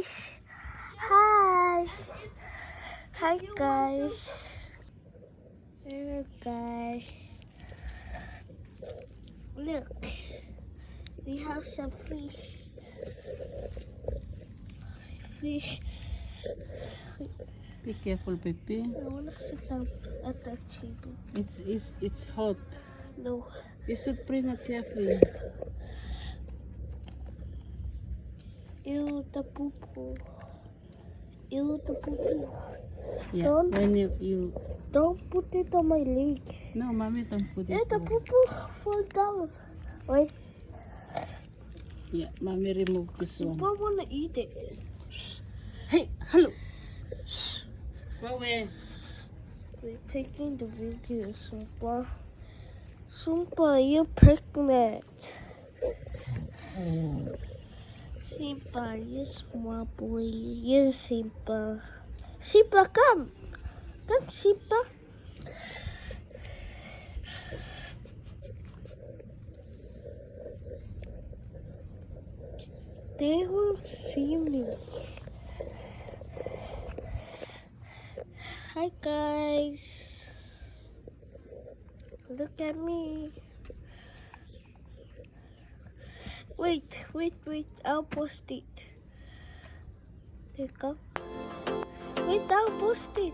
fish. Hi. Hi guys. Hello guys. Look. We have some fish. Fish. Be careful, baby. I want to sit down at the table. It's hot. No. You should bring a chair for you. Ew, the poo-poo. Ew, the poo-poo. Yeah. Don't- When you Don't put it on my leg. no, mommy, don't put it. Yeah, the there. poo-poo fall down. Wait, Yeah, mommy, remove this I one. want to eat it. Shh. Hey, hello. Shh. Go away. We're taking the video, Sumpa. Sumpa, you're pregnant. Simba, you small boy. Yes, Simba. Simba, come. Come, Simba. They won't see me. Hi, guys. Look at me. Wait. I'll post it. There you go. Wait, I'll post it.